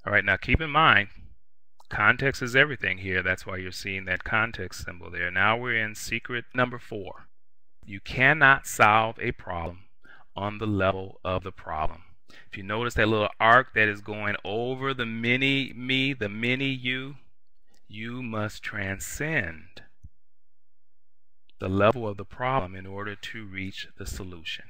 All right, now keep in mind, context is everything here. That's why you're seeing that context symbol there. Now we're in secret number 4. You cannot solve a problem on the level of the problem. If you notice that little arc that is going over the mini me, the mini you must transcend the level of the problem in order to reach the solution.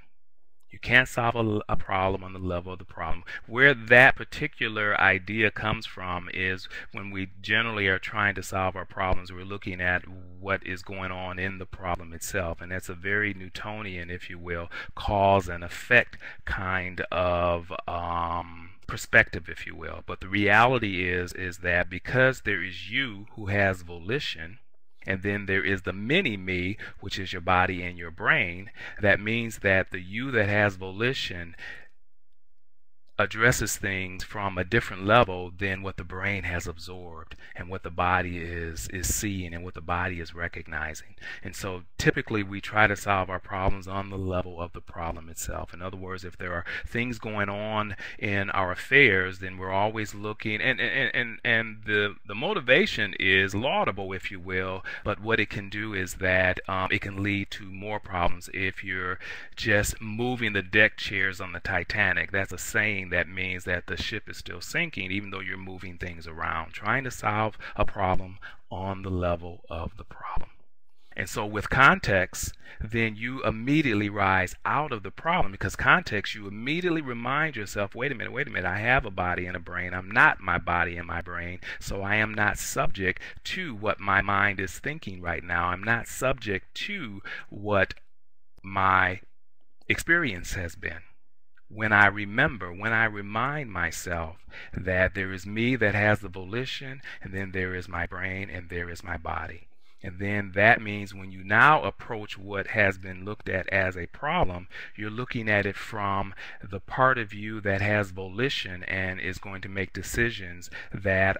You can't solve a problem on the level of the problem. Where that particular idea comes from is when we generally are trying to solve our problems, we're looking at what is going on in the problem itself. And that's a very Newtonian, if you will, cause and effect kind of perspective, if you will. But the reality is that because there is you who has volition, and then there is the mini-me, which is your body and your brain. That means that the you that has volition addresses things from a different level than what the brain has absorbed and what the body is seeing and what the body is recognizing. And so typically we try to solve our problems on the level of the problem itself. In other words, if there are things going on in our affairs, then we're always looking, and the motivation is laudable, if you will, but what it can do is that it can lead to more problems if you're just moving the deck chairs on the Titanic. That's a saying that means that the ship is still sinking even though you're moving things around, trying to solve a problem on the level of the problem. And so with context, then you immediately rise out of the problem, because context, you immediately remind yourself, wait a minute, I have a body and a brain. I'm not my body and my brain, so I am not subject to what my mind is thinking right now. I'm not subject to what my experience has been. When I remind myself that there is me that has the volition, and then there is my brain, and there is my body. And then that means when you now approach what has been looked at as a problem, you're looking at it from the part of you that has volition and is going to make decisions that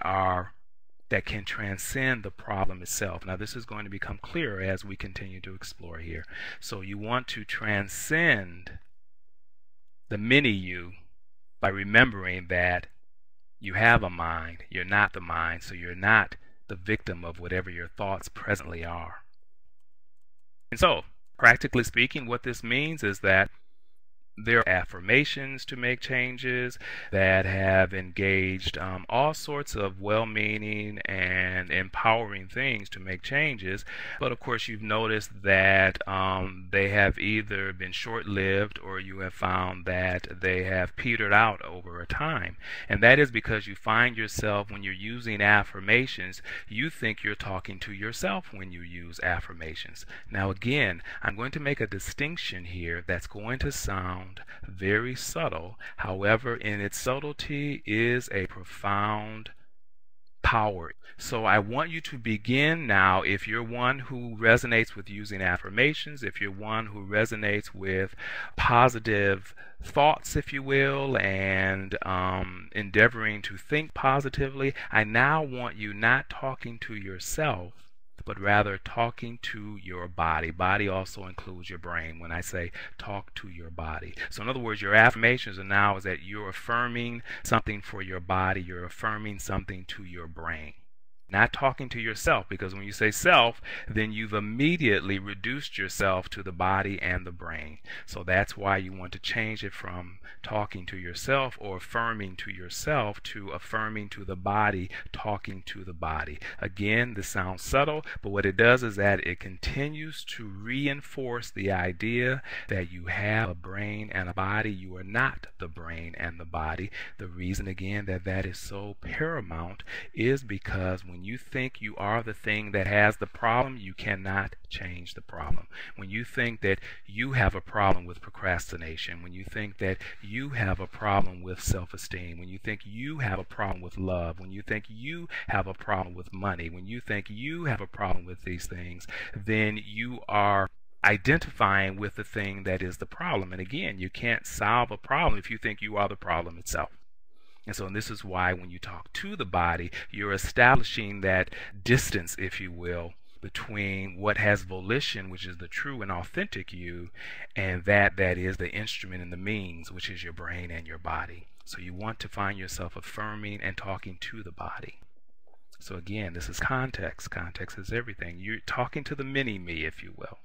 can transcend the problem itself. Now this is going to become clearer as we continue to explore here. So you want to transcend the mini you by remembering that you have a mind. You're not the mind, so you're not the victim of whatever your thoughts presently are. And so, practically speaking, what this means is that there are affirmations to make changes that have engaged all sorts of well-meaning and empowering things to make changes, but of course you've noticed that they have either been short-lived or you have found that they have petered out over a time. And that is because you find yourself, when you're using affirmations, you think you're talking to yourself when you use affirmations. Now again, I'm going to make a distinction here that's going to sound very subtle. However, in its subtlety is a profound power. So I want you to begin now, if you're one who resonates with using affirmations, if you're one who resonates with positive thoughts, if you will, and endeavoring to think positively, I now want you not talking to yourself, but rather talking to your body. Body also includes your brain when I say talk to your body. So in other words, your affirmations are now is that you're affirming something for your body, you're affirming something to your brain. Not talking to yourself, because when you say self, then you've immediately reduced yourself to the body and the brain. So that's why you want to change it from talking to yourself or affirming to yourself to affirming to the body, talking to the body. Again, this sounds subtle, but what it does is that it continues to reinforce the idea that you have a brain and a body. You are not the brain and the body. The reason, again, that is so paramount is because when you think you are the thing that has the problem, you cannot change the problem. When you think that you have a problem with procrastination, when you think that you have a problem with self-esteem, when you think you have a problem with love, when you think you have a problem with money, when you think you have a problem with these things, then you are identifying with the thing that is the problem. And again, you can't solve a problem if you think you are the problem itself. And so this is why when you talk to the body, you're establishing that distance, if you will, between what has volition, which is the true and authentic you, and that is the instrument and the means, which is your brain and your body. So you want to find yourself affirming and talking to the body. So again, this is context. Context is everything. You're talking to the mini-me, if you will.